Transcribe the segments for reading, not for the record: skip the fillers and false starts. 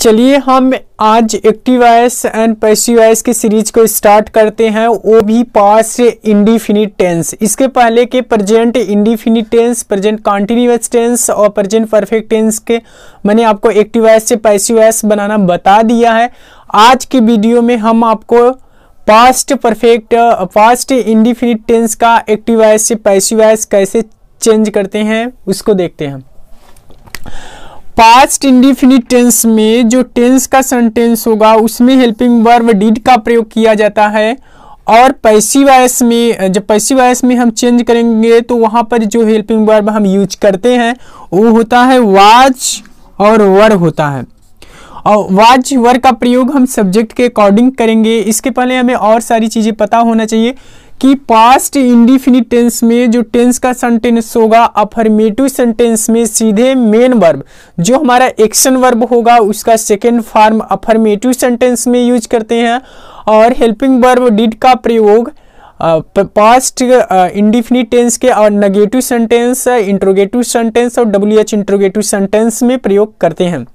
चलिए हम आज active voice and passive voice की सीरीज को स्टार्ट करते हैं, वो भी पास्ट इंडेफिनिट टेंस। इसके पहले के present indefinite tense, present continuous tense और प्रेजेंट परफेक्ट टेंस के मैंने आपको एक्टिव वॉइस से पैसिव वॉइस बनाना बता दिया है। आज की वीडियो में हम आपको पास्ट इंडेफिनिट टेंस का एक्टिव वॉइस से पैसिव वॉइस कैसे चेंज करते हैं उसको देखते हैं। पास्ट इंडेफिनिट टेंस में जो टेंस का सेंटेंस होगा उसमें हेल्पिंग वर्ब डिड का प्रयोग किया जाता है, और पैसिव वॉइस में जब पैसिव वॉइस में हम चेंज करेंगे तो वहां पर जो हेल्पिंग वर्ब हम यूज करते हैं वो होता है वाज और वर होता है। और वाज वर का प्रयोग हम सब्जेक्ट के अकॉर्डिंग करेंगे। इसके पहले हमें और सारी चीजें पता होना चाहिए कि पास्ट इंडेफिनिट टेंस में जो टेंस का सेंटेंस होगा अफर्मेटिव सेंटेंस में सीधे मेन वर्ब जो हमारा एक्शन वर्ब होगा उसका सेकेंड फॉर्म अफर्मेटिव सेंटेंस में यूज करते हैं, और हेल्पिंग वर्ब डिड का प्रयोग पास्ट इंडेफिनिट टेंस के और नेगेटिव सेंटेंस, इंट्रोगेटिव सेंटेंस और WH इंट्रोगेटिव सेंटेंस में प्रयोग करते हैं।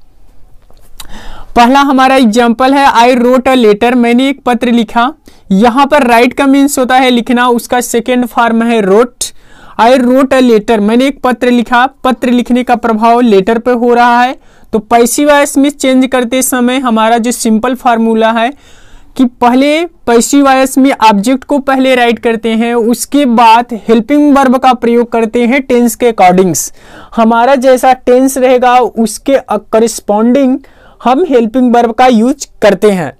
पहला हमारा एग्जाम्पल है आई रोट अ लेटर, मैंने एक पत्र लिखा। यहां पर राइट का मीन्स होता है लिखना, उसका सेकेंड फॉर्म है wrote. I wrote a letter, मैंने एक पत्र लिखा। पत्र लिखने का प्रभाव लेटर पे हो रहा है, तो पैसिव वॉइस में चेंज करते समय हमारा जो सिंपल फार्मूला है कि पहले पैसिव वॉइस में ऑब्जेक्ट को पहले राइट करते हैं, उसके बाद हेल्पिंग वर्ब का प्रयोग करते हैं टेंस के अकॉर्डिंग्स। हमारा जैसा टेंस रहेगा उसके करिस्पॉन्डिंग हम हेल्पिंग वर्ब का यूज करते हैं।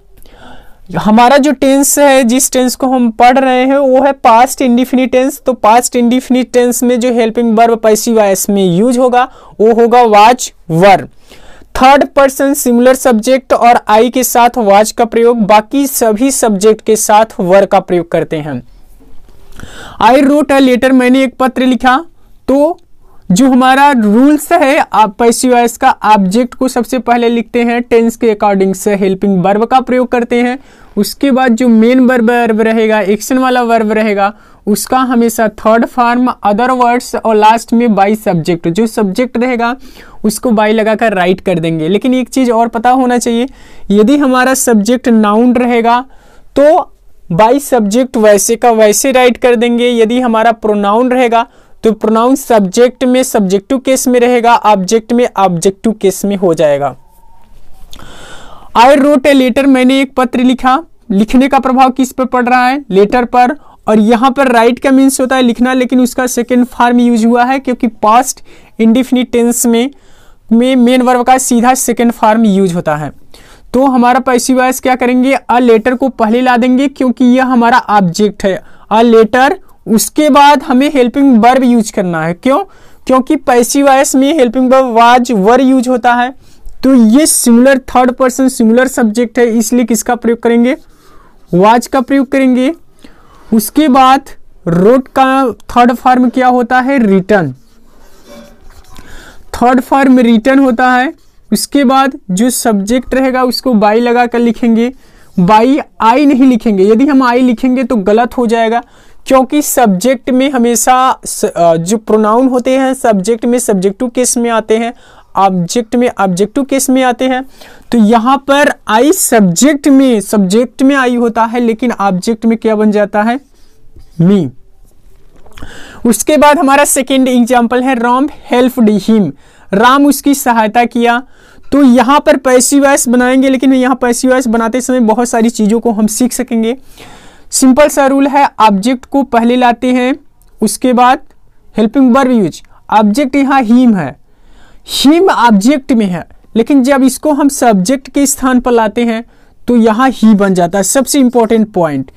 हमारा जो टेंस है, जिस टेंस को हम पढ़ रहे हैं वो है पास्ट इंडेफिनिट टेंस। तो पास्ट इंडेफिनिट टेंस में जो हेल्पिंग वर्ब पैसिव वॉइस में यूज होगा वो होगा was were. Third person singular subject और आई के साथ वाज का प्रयोग, बाकी सभी सब्जेक्ट के साथ वर का प्रयोग करते हैं। आई रोट अ लेटर, मैंने एक पत्र लिखा। तो जो हमारा रूल्स है पैसिव वॉइस का, ऑब्जेक्ट को सबसे पहले लिखते हैं टेंस के अकॉर्डिंग से हेल्पिंग वर्ब का प्रयोग करते हैं। उसके बाद जो मेन वर्ब रहेगा, एक्शन वाला वर्ब रहेगा, उसका हमेशा थर्ड फॉर्म, अदर वर्ड्स और लास्ट में बाई सब्जेक्ट, जो सब्जेक्ट रहेगा उसको बाई लगाकर राइट कर देंगे। लेकिन एक चीज और पता होना चाहिए, यदि हमारा सब्जेक्ट नाउन रहेगा तो बाई सब्जेक्ट वैसे का वैसे राइट कर देंगे। यदि हमारा प्रोनाउन रहेगा तो प्रोनाउन सब्जेक्ट में सब्जेक्टिव केस में रहेगा, ऑब्जेक्ट में ऑब्जेक्टिव केस में हो जाएगा। आई रोट ए लेटर, मैंने एक पत्र लिखा। लिखने का प्रभाव किस पर पड़ रहा है? लेटर पर। और यहां पर राइट का मीन्स होता है लिखना, लेकिन उसका सेकेंड फॉर्म यूज हुआ है क्योंकि पास्ट इंडेफिनिट टेंस में मेन वर्ब का सीधा सेकेंड फॉर्म यूज होता है। तो हमारा पैसिव वॉइस क्या करेंगे, अ लेटर को पहले ला देंगे क्योंकि यह हमारा ऑब्जेक्ट है, अ लेटर। उसके बाद हमें हेल्पिंग वर्ब यूज करना है। क्यों? क्योंकि पैसिव वॉइस में helping verb was were use होता है। तो ये singular third person singular subject है, इसलिए किसका प्रयोग करेंगे? वाज का प्रयोग करेंगे। उसके बाद रोट का थर्ड फॉर्म क्या होता है? रिटर्न। थर्ड फॉर्म रिटर्न होता है। उसके बाद जो सब्जेक्ट रहेगा उसको बाई लगा कर लिखेंगे। बाई आई नहीं लिखेंगे, यदि हम आई लिखेंगे तो गलत हो जाएगा, क्योंकि सब्जेक्ट में हमेशा जो प्रोनाउन होते हैं सब्जेक्ट में सब्जेक्टिव केस में आते हैं, ऑब्जेक्ट में ऑब्जेक्टिव केस में आते हैं। तो यहाँ पर आई सब्जेक्ट में आई होता है, लेकिन ऑब्जेक्ट में क्या बन जाता है? मी। उसके बाद हमारा सेकेंड एग्जाम्पल है राम हेल्प्ड हिम, राम उसकी सहायता किया। तो यहाँ पर पैसिव वॉइस बनाएंगे, लेकिन यहाँ पैसिव वॉइस बनाते समय बहुत सारी चीजों को हम सीख सकेंगे। सिंपल सा रूल है, ऑब्जेक्ट को पहले लाते हैं, उसके बाद हेल्पिंग वर्ब यूज। ऑब्जेक्ट यहाँ हिम है, हिम ऑब्जेक्ट में है, लेकिन जब इसको हम सब्जेक्ट के स्थान पर लाते हैं तो यहाँ ही बन जाता है। सबसे इंपॉर्टेंट पॉइंट,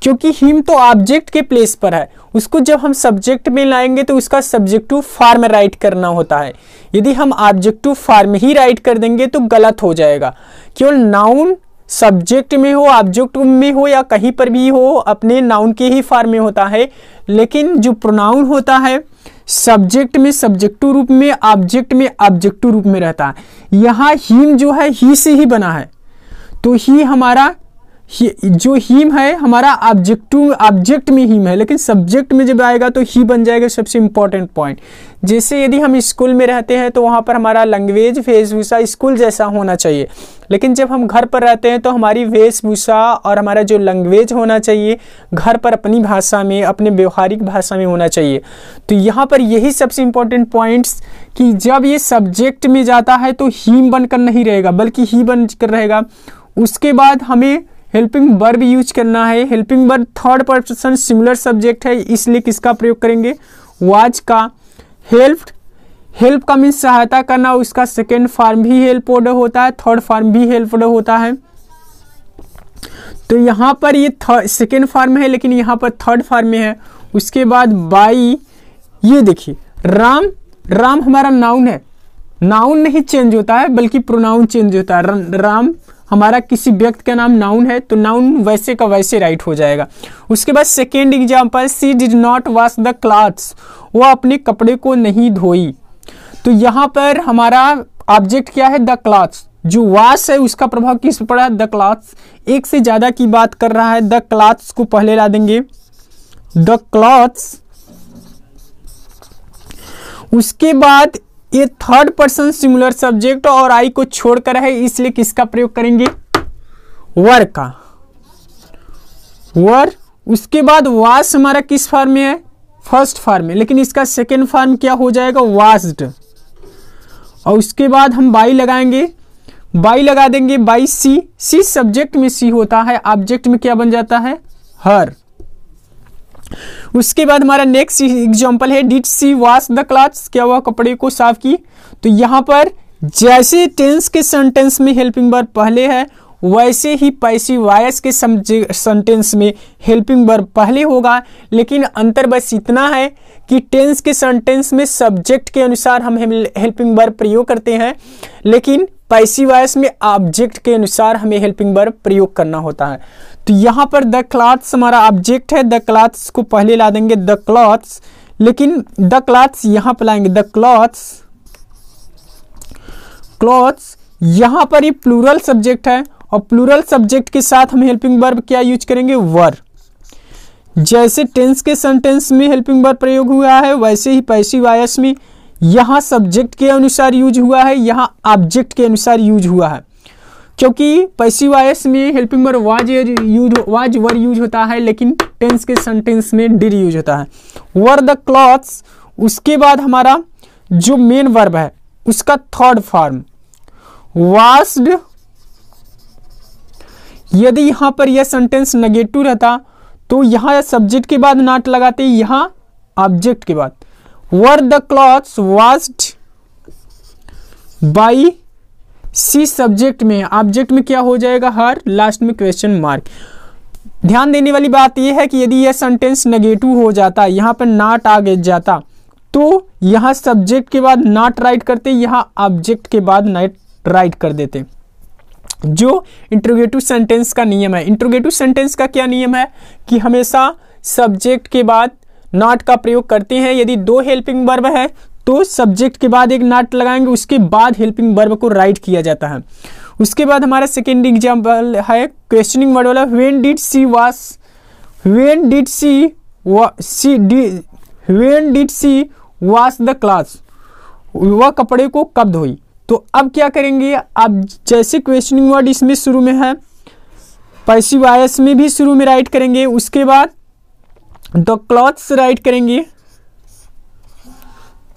क्योंकि हिम तो ऑब्जेक्ट के प्लेस पर है, उसको जब हम सब्जेक्ट में लाएंगे तो उसका सब्जेक्टिव फॉर्म राइट करना होता है। यदि हम ऑब्जेक्टिव फॉर्म ही राइट कर देंगे तो गलत हो जाएगा। केवल नाउन सब्जेक्ट में हो, ऑब्जेक्ट में हो या कहीं पर भी हो, अपने नाउन के ही फॉर्म में होता है, लेकिन जो प्रोनाउन होता है सब्जेक्ट में सब्जेक्टिव रूप में, ऑब्जेक्ट में ऑब्जेक्टिव रूप में रहता है। यहाँ हिम जो है ही से ही बना है, तो ही हमारा जो हिम है हमारा ऑब्जेक्ट में हिम है, लेकिन सब्जेक्ट में जब आएगा तो ही बन जाएगा सबसे इंपॉर्टेंट पॉइंट। जैसे यदि हम स्कूल में रहते हैं तो वहाँ पर हमारा लैंग्वेज वेशभूषा स्कूल जैसा होना चाहिए, लेकिन जब हम घर पर रहते हैं तो हमारी वेशभूषा और हमारा जो लैंग्वेज होना चाहिए घर पर अपनी भाषा में, अपने व्यवहारिक भाषा में होना चाहिए। तो यहाँ पर यही सबसे इंपॉर्टेंट पॉइंट्स कि जब ये सब्जेक्ट में जाता है तो हिम बनकर नहीं रहेगा बल्कि ही बनकर रहेगा। उसके बाद हमें हेल्पिंग वर्ब यूज करना है। Helping verb third person singular subject है, इसलिए किसका प्रयोग करेंगे? वाज का। हेल्प का मीन्स सहायता करना, उसका सेकेंड फॉर्म भी हेल्प वर्ड होता है, थर्ड फॉर्म भी हेल्प वर्ड होता है। तो यहाँ पर ये सेकेंड फॉर्म है लेकिन यहाँ पर थर्ड फॉर्म में है। उसके बाद बाई, ये देखिए राम हमारा नाउन है, नाउन नहीं चेंज होता है बल्कि प्रोनाउन चेंज होता है। राम हमारा किसी व्यक्ति का नाम नाउन है तो नाउन वैसे का वैसे राइट हो जाएगा। उसके बाद second example, she did not wash the clothes, वह अपने कपड़े को नहीं धोई। तो यहाँ पर हमारा ऑब्जेक्ट क्या है? The clothes. जो वॉश है उसका प्रभाव किस पर पड़ा? The clothes. एक से ज्यादा की बात कर रहा है, द क्लॉथ्स को पहले ला देंगे, द क्लॉथ्स। उसके बाद ये थर्ड पर्सन सिंगुलर सब्जेक्ट और आई को छोड़कर है, इसलिए किसका प्रयोग करेंगे? वर का, वर। उसके बाद वाश हमारा किस फॉर्म में है? फर्स्ट फॉर्म में, लेकिन इसका सेकेंड फॉर्म क्या हो जाएगा? वाश्ड। और उसके बाद हम बाई लगाएंगे, बाई लगा देंगे बाई सी। सी सब्जेक्ट में सी होता है, ऑब्जेक्ट में क्या बन जाता है? हर। उसके बाद हमारा नेक्स्ट एग्जांपल है, did she wash the clothes, क्या वह कपड़े को साफ की। तो यहाँ पर जैसे टेंस के सेंटेंस में हेल्पिंग वर्ब पहले है वैसे ही पैसिव वॉइस के सेंटेंस में हेल्पिंग वर्ब पहले होगा, लेकिन अंतर बस इतना है कि टेंस के सेंटेंस में सब्जेक्ट के अनुसार हम हेल्पिंग वर्ब प्रयोग करते हैं, लेकिन पैसिव वॉइस में ऑब्जेक्ट के अनुसार हमें हेल्पिंग वर्ब प्रयोग करना होता है। तो यहाँ पर द क्लॉथ्स हमारा ऑब्जेक्ट है, द क्लॉथ्स को पहले ला देंगे द क्लॉथ्स, लेकिन द क्लॉथ्स यहाँ पर लाएंगे द क्लॉथ्स। यहाँ पर ये प्लूरल सब्जेक्ट है और प्लूरल सब्जेक्ट के साथ हम हेल्पिंग वर्ब क्या यूज करेंगे? वर। जैसे टेंस के सेंटेंस में हेल्पिंग वर्ब प्रयोग हुआ है वैसे ही पैसिव वॉइस में यहाँ सब्जेक्ट के अनुसार यूज हुआ है, यहाँ ऑब्जेक्ट के अनुसार यूज हुआ है। क्योंकि पैसिव वॉइस में helping verb was were use होता है, लेकिन टेंस के सेंटेंस में डिड यूज होता है। वर द क्लॉथ्स। उसके बाद हमारा जो मेन वर्ब है उसका थर्ड फॉर्म वॉश्ड। यदि यहाँ पर यह सेंटेंस नेगेटिव रहता तो यहाँ सब्जेक्ट के बाद नॉट लगाते, यहाँ ऑब्जेक्ट के बाद। Were the clothes washed by C subject में, ऑब्जेक्ट में क्या हो जाएगा? हर, लास्ट में क्वेश्चन मार्क। ध्यान देने वाली बात यह है कि यदि यह सेंटेंस नेगेटिव हो जाता, यहाँ पर नॉट आ जाता, तो यहाँ सब्जेक्ट के बाद नॉट राइट करते, यहाँ ऑब्जेक्ट के बाद नॉट राइट कर देते, जो इंट्रोगेटिव सेंटेंस का नियम है। इंट्रोगेटिव सेंटेंस का क्या नियम है कि हमेशा सब्जेक्ट के बाद नॉट का प्रयोग करते हैं। यदि दो हेल्पिंग वर्ब है तो सब्जेक्ट के बाद एक नॉट लगाएंगे, उसके बाद हेल्पिंग वर्ब को राइट किया जाता है। उसके बाद हमारा सेकेंड एग्जाम्पल है क्वेश्चनिंग वर्ड वाला, when did she wash the clothes, वह कपड़े को कब धोई। तो अब क्या करेंगे? अब जैसे क्वेश्चनिंग वर्ड इसमें शुरू में है, पैसिव वॉइस में भी शुरू में राइट करेंगे, उसके बाद द क्लॉथ्स राइट करेंगे,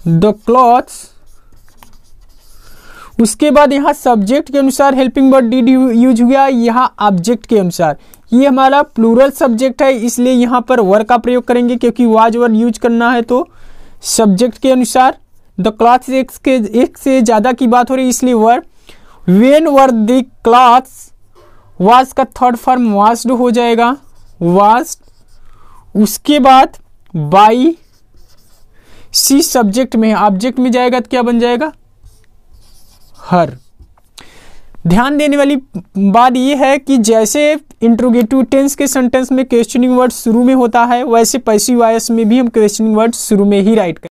द क्लॉथ्स। उसके बाद यहाँ सब्जेक्ट के अनुसार हेल्पिंग वर्ड डिड यूज हुआ, यहाँ ऑब्जेक्ट के अनुसार। ये हमारा प्लूरल सब्जेक्ट है, इसलिए यहाँ पर वर का प्रयोग करेंगे, क्योंकि वाज वर यूज करना है तो सब्जेक्ट के अनुसार। द क्लॉथ्स एक से ज़्यादा की बात हो रही है, इसलिए wear. When wear the clothes, wash का थर्ड फॉर्म वाश्ड हो जाएगा, वाश्ड। उसके बाद बाई सी सब्जेक्ट में, ऑब्जेक्ट में जाएगा तो क्या बन जाएगा? हर। ध्यान देने वाली बात यह है कि जैसे इंट्रोगेटिव टेंस के सेंटेंस में क्वेश्चनिंग वर्ड शुरू में होता है, वैसे पैसिव वॉइस में भी हम क्वेश्चनिंग वर्ड शुरू में ही राइट करें।